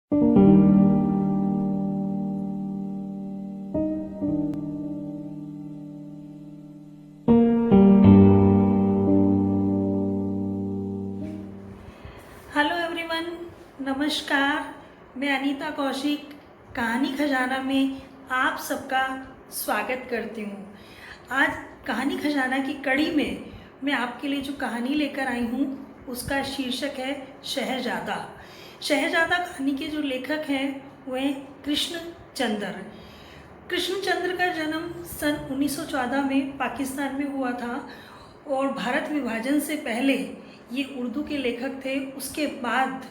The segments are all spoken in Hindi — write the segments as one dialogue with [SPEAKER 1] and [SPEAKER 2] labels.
[SPEAKER 1] हेलो एवरीवन, नमस्कार। मैं अनीता कौशिक कहानी खजाना में आप सबका स्वागत करती हूँ। आज कहानी खजाना की कड़ी में मैं आपके लिए जो कहानी लेकर आई हूँ उसका शीर्षक है शहजादा। शहजादा कहानी के जो लेखक हैं वह कृष्णचंद्र। कृष्णचंद्र का जन्म सन 1914 में पाकिस्तान में हुआ था और भारत विभाजन से पहले ये उर्दू के लेखक थे। उसके बाद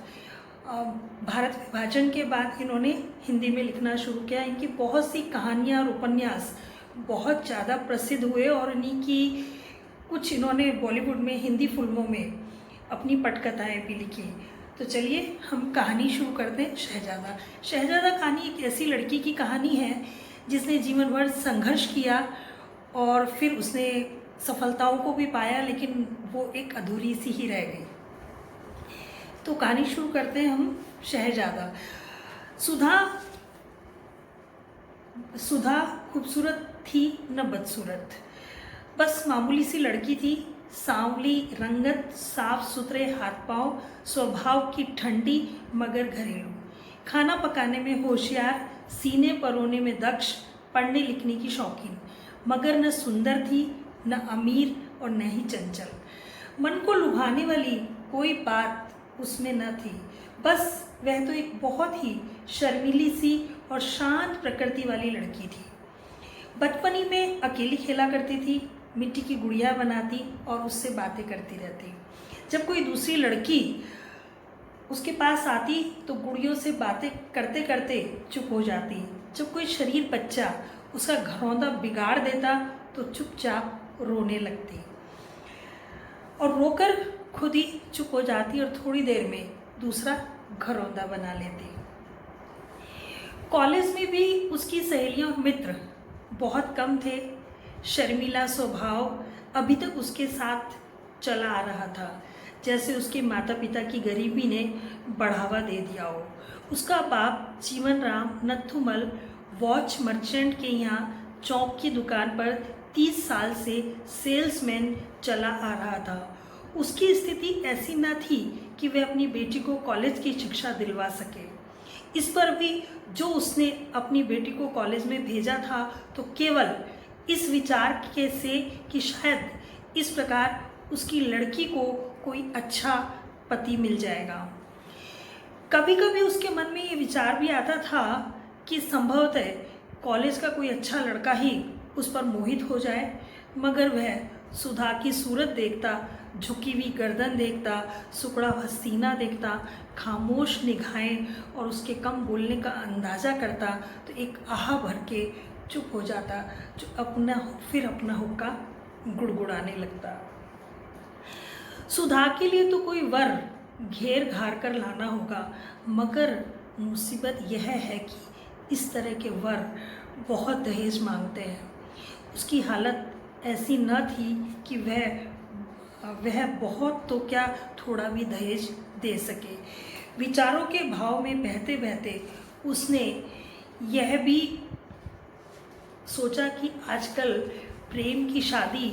[SPEAKER 1] भारत विभाजन के बाद इन्होंने हिंदी में लिखना शुरू किया। इनकी बहुत सी कहानियाँ और उपन्यास बहुत ज़्यादा प्रसिद्ध हुए और इन्हीं की कुछ इन्होंने बॉलीवुड में हिंदी फिल्मों में अपनी पटकथाएँ भी लिखी। तो चलिए हम कहानी शुरू करते हैं। शहजादा। शहजादा कहानी एक ऐसी लड़की की कहानी है जिसने जीवन भर संघर्ष किया और फिर उसने सफलताओं को भी पाया, लेकिन वो एक अधूरी सी ही रह गई। तो कहानी शुरू करते हैं हम। शहजादा। सुधा खूबसूरत थी न बदसूरत, बस मामूली सी लड़की थी। सांवली रंगत, साफ सुथरे हाथ पांव, स्वभाव की ठंडी मगर घरेलू, खाना पकाने में होशियार, सीने परोने में दक्ष, पढ़ने लिखने की शौकीन, मगर न सुंदर थी न अमीर और न ही चंचल। मन को लुभाने वाली कोई बात उसमें न थी, बस वह तो एक बहुत ही शर्मीली सी और शांत प्रकृति वाली लड़की थी। बचपनी में अकेली खेला करती थी, मिट्टी की गुड़िया बनाती और उससे बातें करती रहती। जब कोई दूसरी लड़की उसके पास आती तो गुड़ियों से बातें करते करते चुप हो जाती। जब कोई शरीर बच्चा उसका घरौंदा बिगाड़ देता तो चुपचाप रोने लगती और रोकर खुद ही चुप हो जाती और थोड़ी देर में दूसरा घरौंदा बना लेती। कॉलेज में भी उसकी सहेलियां और मित्र बहुत कम थे। शर्मीला स्वभाव अभी तक उसके साथ चला आ रहा था, जैसे उसके माता पिता की गरीबी ने बढ़ावा दे दिया हो। उसका बाप जीवन राम नथुमल वॉच मर्चेंट के यहाँ चौक की दुकान पर 30 साल से सेल्समैन चला आ रहा था। उसकी स्थिति ऐसी न थी कि वह अपनी बेटी को कॉलेज की शिक्षा दिलवा सके। इस पर भी जो उसने अपनी बेटी को कॉलेज में भेजा था तो केवल इस विचार के से कि शायद इस प्रकार उसकी लड़की को कोई अच्छा पति मिल जाएगा। कभी कभी उसके मन में ये विचार भी आता था कि संभवतः कॉलेज का कोई अच्छा लड़का ही उस पर मोहित हो जाए, मगर वह सुधा की सूरत देखता, झुकी हुई गर्दन देखता, सुकड़ा हुआ सीना देखता, खामोश निगाहें और उसके कम बोलने का अंदाज़ा करता तो एक आह भर के चुप हो जाता, जो अपना हुक्का गुड़गुड़ाने लगता। सुधा के लिए तो कोई वर घेर घार कर लाना होगा, मगर मुसीबत यह है कि इस तरह के वर बहुत दहेज मांगते हैं। उसकी हालत ऐसी न थी कि वह बहुत तो क्या थोड़ा भी दहेज दे सके। विचारों के भाव में बहते बहते उसने यह भी सोचा कि आजकल प्रेम की शादी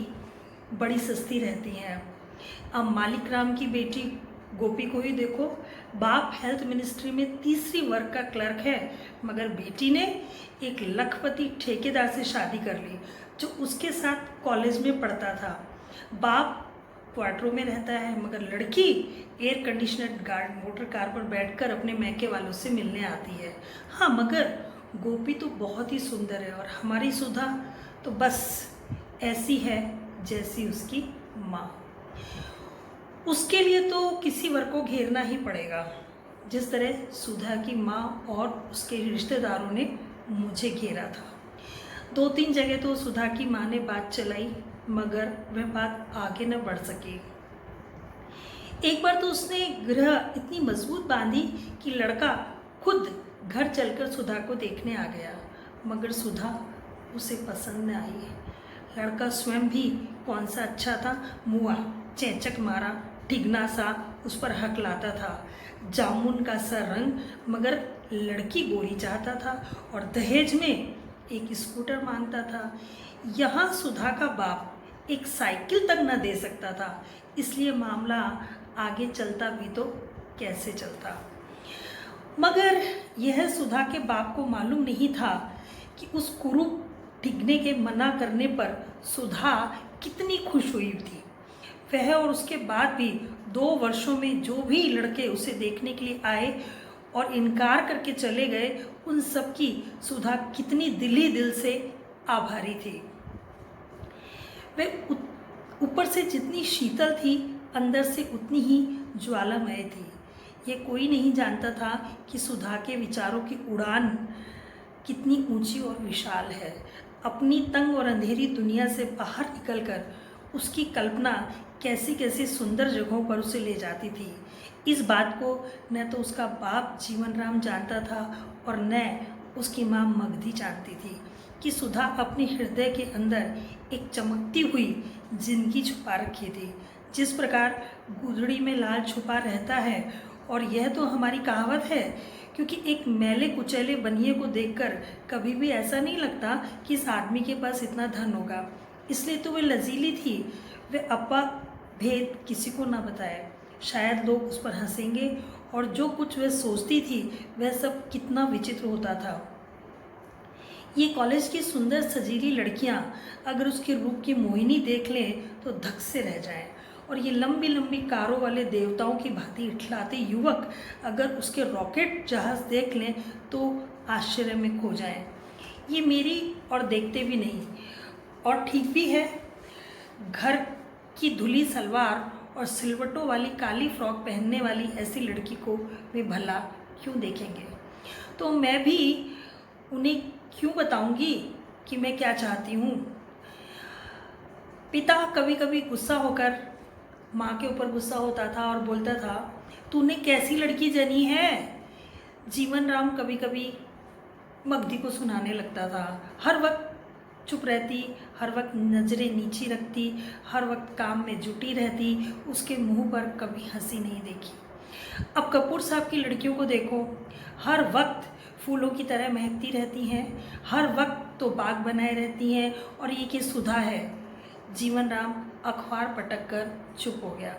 [SPEAKER 1] बड़ी सस्ती रहती है। अब मालिक राम की बेटी गोपी को ही देखो, बाप हेल्थ मिनिस्ट्री में तीसरी वर्ग का क्लर्क है, मगर बेटी ने एक लखपति ठेकेदार से शादी कर ली जो उसके साथ कॉलेज में पढ़ता था। बाप क्वार्टरों में रहता है, मगर लड़की एयर कंडीशनर मोटर कार पर बैठकर अपने मैके वालों से मिलने आती है। हाँ, मगर गोपी तो बहुत ही सुंदर है और हमारी सुधा तो बस ऐसी है जैसी उसकी माँ। उसके लिए तो किसी वर को घेरना ही पड़ेगा, जिस तरह सुधा की माँ और उसके रिश्तेदारों ने मुझे घेरा था। 2-3 जगह तो सुधा की माँ ने बात चलाई, मगर वह बात आगे न बढ़ सकी। एक बार तो उसने ग्रह इतनी मजबूत बांधी कि लड़का खुद घर चलकर सुधा को देखने आ गया, मगर सुधा उसे पसंद न आई। लड़का स्वयं भी कौन सा अच्छा था, मुआ चेचक मारा, ठिगना सा उस पर हक लाता था। जामुन का सा रंग, मगर लड़की गोरी चाहता था और दहेज में एक स्कूटर मांगता था। यहाँ सुधा का बाप एक साइकिल तक न दे सकता था, इसलिए मामला आगे चलता भी तो कैसे चलता। मगर यह सुधा के बाप को मालूम नहीं था कि उस कुरूप डिगने के मना करने पर सुधा कितनी खुश हुई थी। वह और उसके बाद भी 2 वर्षों में जो भी लड़के उसे देखने के लिए आए और इनकार करके चले गए, उन सब की सुधा कितनी दिली दिल से आभारी थी। वह ऊपर से जितनी शीतल थी, अंदर से उतनी ही ज्वालामय थी। ये कोई नहीं जानता था कि सुधा के विचारों की उड़ान कितनी ऊंची और विशाल है। अपनी तंग और अंधेरी दुनिया से बाहर निकलकर उसकी कल्पना कैसी कैसी सुंदर जगहों पर उसे ले जाती थी। इस बात को न तो उसका बाप जीवन राम जानता था और न उसकी माँ मगधी जानती थी कि सुधा अपने हृदय के अंदर एक चमकती हुई जिंदगी छुपा रखी थी। जिस प्रकार गुदड़ी में लाल छुपा रहता है, और यह तो हमारी कहावत है, क्योंकि एक मैले कुचैले बनिए को देखकर कभी भी ऐसा नहीं लगता कि इस आदमी के पास इतना धन होगा। इसलिए तो वह लजीली थी। वह अपा भेद किसी को ना बताए, शायद लोग उस पर हंसेंगे, और जो कुछ वह सोचती थी वह सब कितना विचित्र होता था। ये कॉलेज की सुंदर सजीली लड़कियां अगर उसके रूप की मोहिनी देख लें तो धक से रह जाएं, और ये लंबी लंबी कारों वाले देवताओं की भांति इठलाते युवक अगर उसके रॉकेट जहाज देख लें तो आश्चर्य में खो जाएं। ये मेरी और देखते भी नहीं, और ठीक भी है। घर की धुली सलवार और सिलवटों वाली काली फ्रॉक पहनने वाली ऐसी लड़की को वे भला क्यों देखेंगे। तो मैं भी उन्हें क्यों बताऊंगी कि मैं क्या चाहती हूँ। पिता कभी कभी गुस्सा होकर माँ के ऊपर गुस्सा होता था और बोलता था, तूने कैसी लड़की जनी है। जीवन राम कभी कभी मगधी को सुनाने लगता था। हर वक्त चुप रहती, हर वक्त नज़रें नीची रखती, हर वक्त काम में जुटी रहती, उसके मुंह पर कभी हंसी नहीं देखी। अब कपूर साहब की लड़कियों को देखो, हर वक्त फूलों की तरह महकती रहती हैं, हर वक्त तो बाग बनाए रहती हैं, और ये कि सुधा है। जीवन राम अखबार पटक कर चुप हो गया।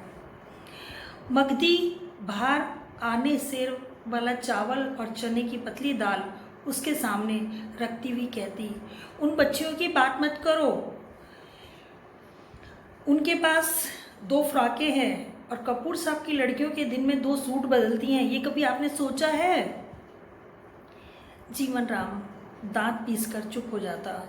[SPEAKER 1] मगधी बाहर आने सेर वाला चावल और चने की पतली दाल उसके सामने रखती हुई कहती, उन बच्चियों की बात मत करो, उनके पास 2 फ्रॉकें हैं, और कपूर साहब की लड़कियों के दिन में 2 सूट बदलती हैं। ये कभी आपने सोचा है। जीवन राम दांत पीसकर चुप हो जाता।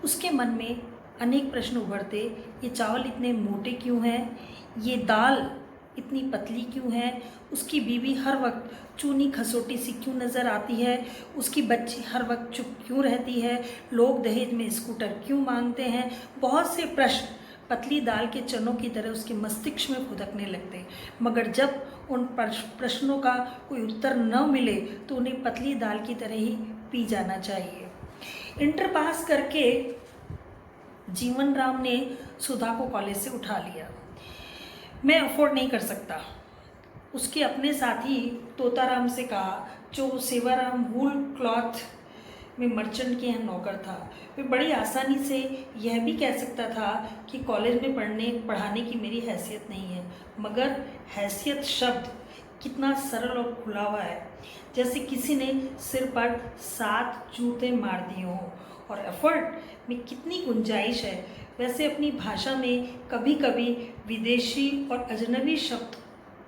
[SPEAKER 1] उसके मन में अनेक प्रश्न उभरते। ये चावल इतने मोटे क्यों हैं, ये दाल इतनी पतली क्यों है, उसकी बीवी हर वक्त चूनी खसोटी सी क्यों नज़र आती है, उसकी बच्ची हर वक्त चुप क्यों रहती है, लोग दहेज में स्कूटर क्यों मांगते हैं। बहुत से प्रश्न पतली दाल के चनों की तरह उसके मस्तिष्क में खुदकने लगते। मगर जब उन प्रश्नों का कोई उत्तर न मिले तो उन्हें पतली दाल की तरह ही पी जाना चाहिए। इंटर पास करके जीवन राम ने सुधा को कॉलेज से उठा लिया। मैं अफोर्ड नहीं कर सकता, उसके अपने साथी तोताराम से कहा, जो सेवाराम वूल क्लॉथ में मर्चेंट के यहाँ नौकर था। वे बड़ी आसानी से यह भी कह सकता था कि कॉलेज में पढ़ाने की मेरी हैसियत नहीं है, मगर हैसियत शब्द कितना सरल और खुला हुआ है, जैसे किसी ने सिर पर 7 जूते मार दिए हों। और एफर्ट में कितनी गुंजाइश है। वैसे अपनी भाषा में कभी कभी विदेशी और अजनबी शब्द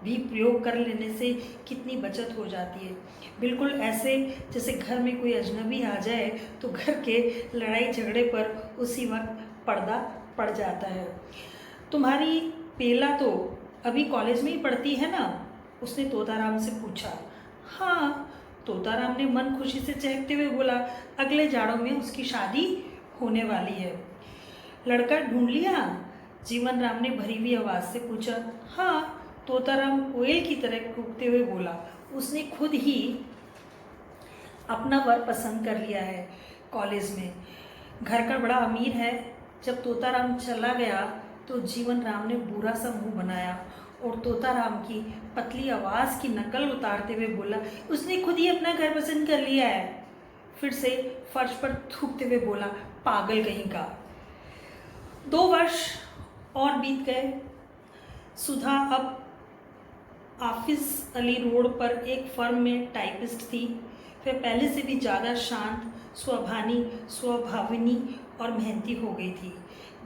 [SPEAKER 1] भी प्रयोग कर लेने से कितनी बचत हो जाती है। बिल्कुल ऐसे जैसे घर में कोई अजनबी आ जाए तो घर के लड़ाई झगड़े पर उसी वक्त पर्दा पड़ जाता है। तुम्हारी पेला तो अभी कॉलेज में ही पढ़ती है ना, उसने तोताराम से पूछा। हाँ, तोताराम ने मन खुशी से चहकते हुए बोला, अगले जाड़ों में उसकी शादी होने वाली है। लड़का ढूंढ लिया? जीवन राम ने भरी हुई आवाज़ से पूछा। हाँ, तोताराम कोयल की तरह कूकते हुए बोला, उसने खुद ही अपना वर पसंद कर लिया है कॉलेज में, घर का बड़ा अमीर है। जब तोताराम चला गया तो जीवन राम ने बुरा सा मुंह बनाया और तोताराम की पतली आवाज़ की नकल उतारते हुए बोला, उसने खुद ही अपना घर पसंद कर लिया है। फिर से फर्श पर थूकते हुए बोला, पागल कहीं का। 2 वर्ष और बीत गए। सुधा अब आफिस अली रोड पर एक फर्म में टाइपिस्ट थी। वह पहले से भी ज़्यादा शांत, स्वभाविनी और मेहनती हो गई थी।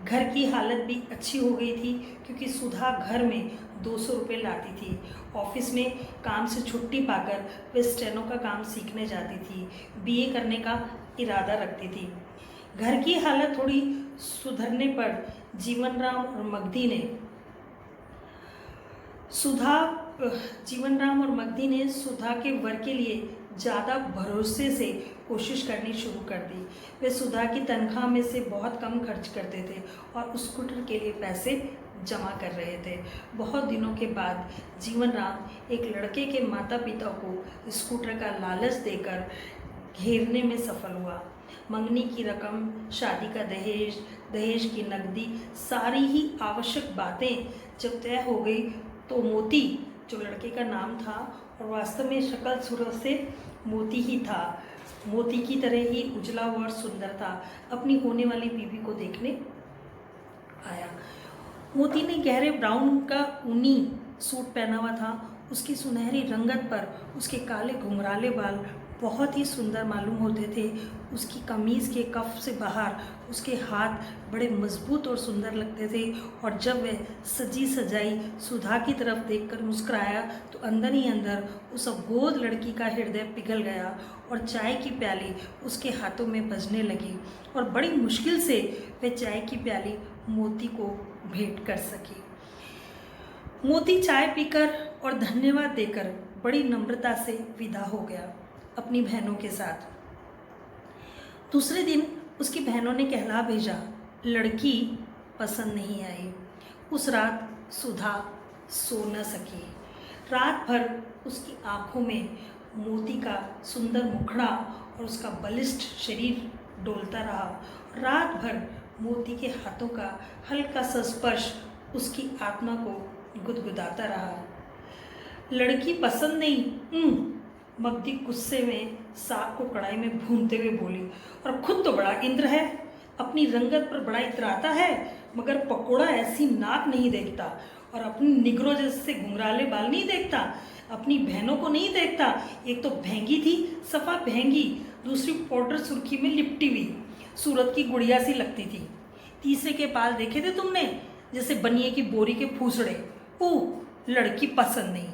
[SPEAKER 1] घर की हालत भी अच्छी हो गई थी क्योंकि सुधा घर में 200 रुपये लाती थी। ऑफिस में काम से छुट्टी पाकर वह स्टेनो का काम सीखने जाती थी। बीए करने का इरादा रखती थी। घर की हालत थोड़ी सुधरने पर जीवनराम और मगधी ने सुधा के वर के लिए ज़्यादा भरोसे से कोशिश करनी शुरू कर दी। वे सुधा की तनख्वाह में से बहुत कम खर्च करते थे और स्कूटर के लिए पैसे जमा कर रहे थे। बहुत दिनों के बाद जीवनराम एक लड़के के माता पिता को स्कूटर का लालच देकर घेरने में सफल हुआ। मंगनी की रकम, शादी का दहेज, दहेज की नकदी, सारी ही आवश्यक बातें जब तय हो गई तो मोती, जो लड़के का नाम था और वास्तव में शक्ल सूरत से मोती ही था, मोती की तरह ही उजला और सुंदर था, अपनी होने वाली बीवी को देखने आया। मोती ने गहरे ब्राउन का ऊनी सूट पहना हुआ था। उसकी सुनहरी रंगत पर उसके काले घुंघराले बाल बहुत ही सुंदर मालूम होते थे। उसकी कमीज़ के कफ से बाहर उसके हाथ बड़े मजबूत और सुंदर लगते थे और जब वह सजी सजाई सुधा की तरफ देखकर मुस्कुराया तो अंदर ही अंदर उस अबोध लड़की का हृदय पिघल गया और चाय की प्याली उसके हाथों में बजने लगी और बड़ी मुश्किल से वह चाय की प्याली मोती को भेंट कर सकी। मोती चाय पीकर और धन्यवाद देकर बड़ी नम्रता से विदा हो गया अपनी बहनों के साथ। दूसरे दिन उसकी बहनों ने कहला भेजा, लड़की पसंद नहीं आई। उस रात सुधा सो न सकी। रात भर उसकी आंखों में मोती का सुंदर मुखड़ा और उसका बलिष्ठ शरीर डोलता रहा। रात भर मोती के हाथों का हल्का सा स्पर्श उसकी आत्मा को गुदगुदाता रहा। लड़की पसंद नहीं, मगधी गुस्से में साग को कढ़ाई में भूनते हुए बोली, और खुद तो बड़ा इंद्र है, अपनी रंगत पर बड़ा इतराता है, मगर पकोड़ा ऐसी नाक नहीं देखता और अपनी निगरों जैसे घुंघराले बाल नहीं देखता, अपनी बहनों को नहीं देखता। एक तो भैंगी थी, सफ़ा भैंगी, दूसरी पाउडर सुर्खी में लिपटी हुई सूरत की गुड़िया सी लगती थी। तीसरे के बाल देखे थे तुमने, जैसे बनिए की बोरी के फूसड़े। लड़की पसंद नहीं।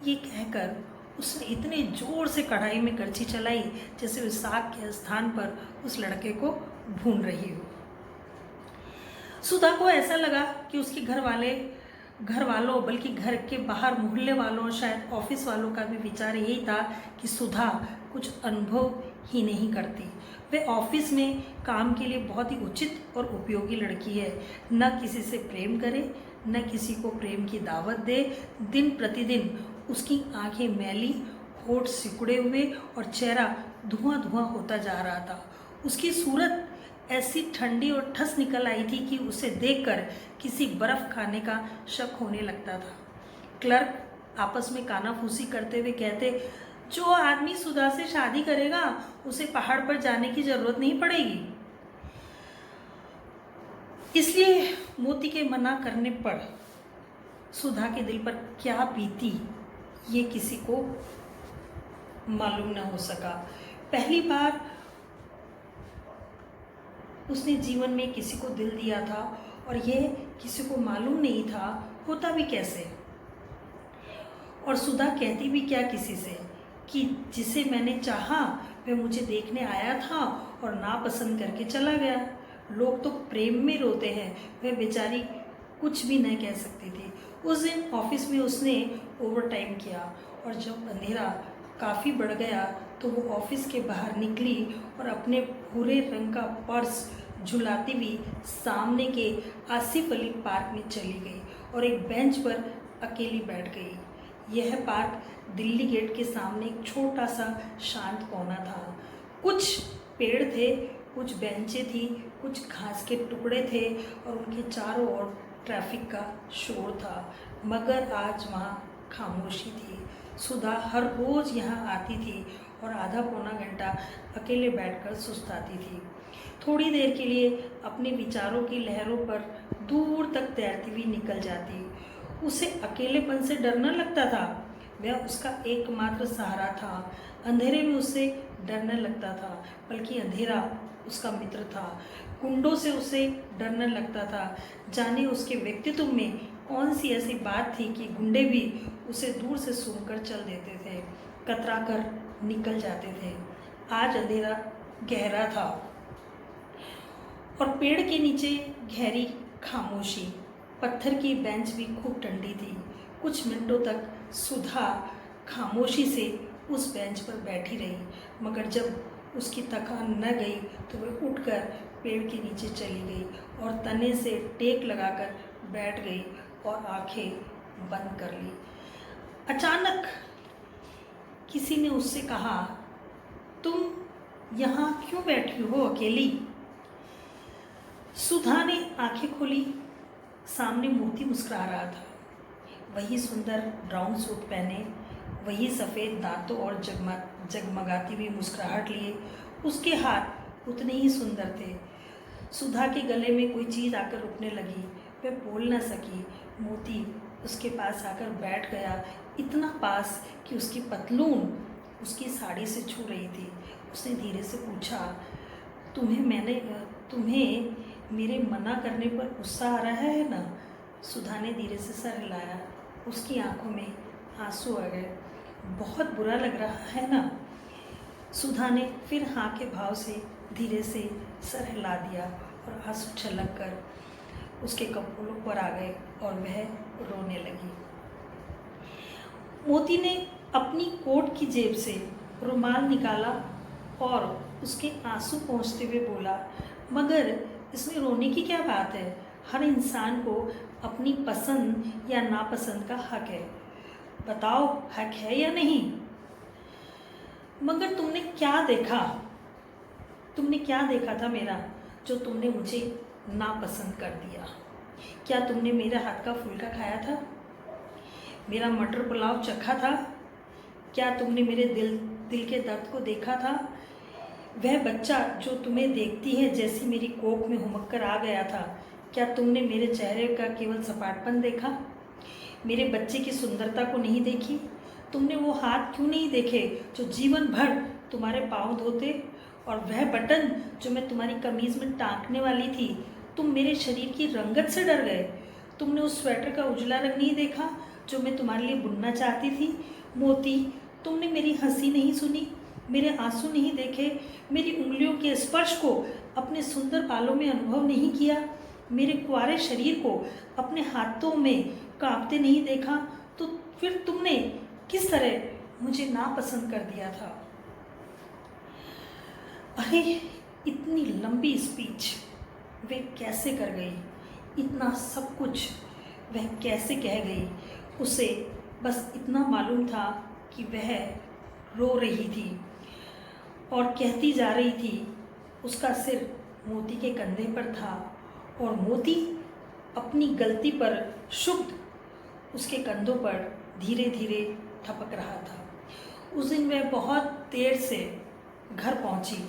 [SPEAKER 1] ये कहकर उसने इतने जोर से कढ़ाई में करछी चलाई जैसे वो साग के स्थान पर उस लड़के को भून रही हो। सुधा को ऐसा लगा कि उसके घर वालों बल्कि घर के बाहर मोहल्ले वालों और शायद ऑफिस वालों का भी विचार यही था कि सुधा कुछ अनुभव ही नहीं करती। वह ऑफिस में काम के लिए बहुत ही उचित और उपयोगी लड़की है। न किसी से प्रेम करे, न किसी को प्रेम की दावत दे। दिन प्रतिदिन उसकी आंखें मैली, होठ सिकुड़े हुए और चेहरा धुआं धुआं होता जा रहा था। उसकी सूरत ऐसी ठंडी और ठस निकल आई थी कि उसे देखकर किसी बर्फ़ खाने का शक होने लगता था। क्लर्क आपस में कानाफूसी करते हुए कहते, जो आदमी सुधा से शादी करेगा उसे पहाड़ पर जाने की ज़रूरत नहीं पड़ेगी। इसलिए मोती के मना करने पर सुधा के दिल पर क्या बीती ये किसी को मालूम न हो सका। पहली बार उसने जीवन में किसी को दिल दिया था और यह किसी को मालूम नहीं था होता भी कैसे। और सुधा कहती भी क्या किसी से कि जिसे मैंने चाहा वह मुझे देखने आया था और नापसंद करके चला गया। लोग तो प्रेम में रोते हैं, वह बेचारी कुछ भी नहीं कह सकती थी। उस दिन ऑफिस में उसने ओवर टाइम किया और जब अंधेरा काफ़ी बढ़ गया तो वो ऑफिस के बाहर निकली और अपने भूरे रंग का पर्स झुलाती हुई सामने के आसिफ अली पार्क में चली गई और एक बेंच पर अकेली बैठ गई। यह पार्क दिल्ली गेट के सामने एक छोटा सा शांत कोना था। कुछ पेड़ थे, कुछ बेंचें थी, कुछ घास के टुकड़े थे और उनके चारों ओर ट्रैफिक का शोर था। मगर आज वहाँ खामोशी थी। सुधा हर रोज़ यहाँ आती थी और आधा पौना घंटा अकेले बैठकर सुस्ताती थी। थोड़ी देर के लिए अपने विचारों की लहरों पर दूर तक तैरती हुई निकल जाती। उसे अकेलेपन से डर न लगता था, वह उसका एकमात्र सहारा था। अंधेरे में उसे डर न लगता था, बल्कि अंधेरा उसका मित्र था। गुंडों से उसे डर न लगता था। जाने उसके व्यक्तित्व में कौन सी ऐसी बात थी कि गुंडे भी उसे दूर से सूंघकर चल देते थे, कतरा कर निकल जाते थे। आज अंधेरा गहरा था और पेड़ के नीचे गहरी खामोशी। पत्थर की बेंच भी खूब ठंडी थी। कुछ मिनटों तक सुधा खामोशी से उस बेंच पर बैठी रही, मगर जब उसकी थकान न गई तो वह उठकर पेड़ के नीचे चली गई और तने से टेक लगाकर बैठ गई और आंखें बंद कर ली। अचानक किसी ने उससे कहा, तुम यहाँ क्यों बैठी हो अकेली? सुधा ने आंखें खोली। सामने मोती मुस्कुरा रहा था। वही सुंदर ब्राउन सूट पहने, वही सफ़ेद दांतों और जगमगाती हुई मुस्कुराहट लिए। उसके हाथ उतने ही सुंदर थे। सुधा के गले में कोई चीज़ आकर रुकने लगी। वह बोल न सकी। मोती उसके पास आकर बैठ गया, इतना पास कि उसकी पतलून उसकी साड़ी से छू रही थी। उसने धीरे से पूछा, तुम्हें मेरे मना करने पर गुस्सा आ रहा है ना? सुधा ने धीरे से सर हिलाया। उसकी आंखों में आंसू आ गए। बहुत बुरा लग रहा है ना? सुधा ने फिर हाँ के भाव से धीरे से सर हिला दिया और आंसू छलक कर उसके कपोलों पर आ गए और वह रोने लगी। मोती ने अपनी कोट की जेब से रुमाल निकाला और उसके आंसू पोंछते हुए बोला, मगर इसमें रोने की क्या बात है? हर इंसान को अपनी पसंद या नापसंद का हक है। बताओ, हक है या नहीं? मगर तुमने क्या देखा था मेरा, जो तुमने मुझे नापसंद कर दिया? क्या तुमने मेरे हाथ का फुल्का खाया था? मेरा मटर पुलाव चखा था? क्या तुमने मेरे दिल के दर्द को देखा था? वह बच्चा जो तुम्हें देखती है जैसी मेरी कोख में हुमक कर आ गया था, क्या तुमने मेरे चेहरे का केवल सपाटपन देखा? मेरे बच्चे की सुंदरता को नहीं देखी? तुमने वो हाथ क्यों नहीं देखे जो जीवन भर तुम्हारे पाँव धोते? और वह बटन जो मैं तुम्हारी कमीज़ में टाँकने वाली थी, तुम मेरे शरीर की रंगत से डर गए? तुमने उस स्वेटर का उजला रंग नहीं देखा जो मैं तुम्हारे लिए बुनना चाहती थी? मोती, तुमने मेरी हंसी नहीं सुनी, मेरे आंसू नहीं देखे, मेरी उंगलियों के स्पर्श को अपने सुंदर बालों में अनुभव नहीं किया, मेरे कुंवारे शरीर को अपने हाथों में कांपते नहीं देखा, तो फिर तुमने किस तरह मुझे नापसंद कर दिया था? अरे, इतनी लंबी स्पीच वे कैसे कर गई? इतना सब कुछ वह कैसे कह गई? उसे बस इतना मालूम था कि वह रो रही थी और कहती जा रही थी। उसका सिर मोती के कंधे पर था और मोती अपनी गलती पर क्षुब्ध उसके कंधों पर धीरे धीरे थपक रहा था। उस दिन वह बहुत देर से घर पहुंची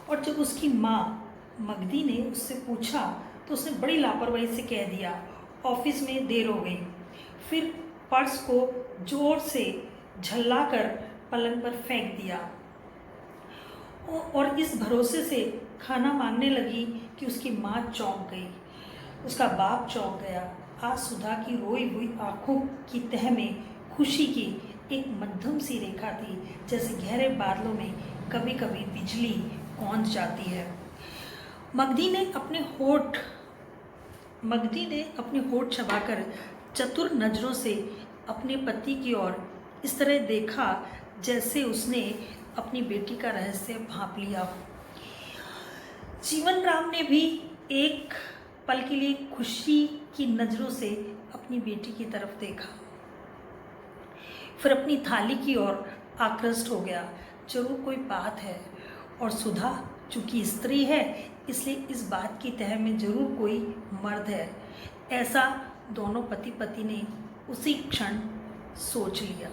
[SPEAKER 1] और जब उसकी माँ मगदी ने उससे पूछा तो उसने बड़ी लापरवाही से कह दिया, ऑफिस में देर हो गई। फिर पर्स को जोर से झल्लाकर पलंग पर फेंक दिया और इस भरोसे से खाना मांगने लगी कि उसकी माँ चौंक गई, उसका बाप चौंक गया। आज सुधा की रोई हुई आंखों की तह में खुशी की एक मध्यम सी रेखा थी, जैसे गहरे बादलों में कभी कभी बिजली कौंध जाती है। मगदी ने अपने होठ चबाकर चतुर नजरों से अपने पति की ओर इस तरह देखा जैसे उसने अपनी बेटी का रहस्य भांप लिया हो। जीवन राम ने भी एक पल के लिए खुशी की नज़रों से अपनी बेटी की तरफ देखा, फिर अपनी थाली की ओर आकृष्ट हो गया। जरूर कोई बात है, और सुधा चूंकि स्त्री है इसलिए इस बात की तह में जरूर कोई मर्द है। ऐसा दोनों पति पत्नी ने उसी क्षण सोच लिया।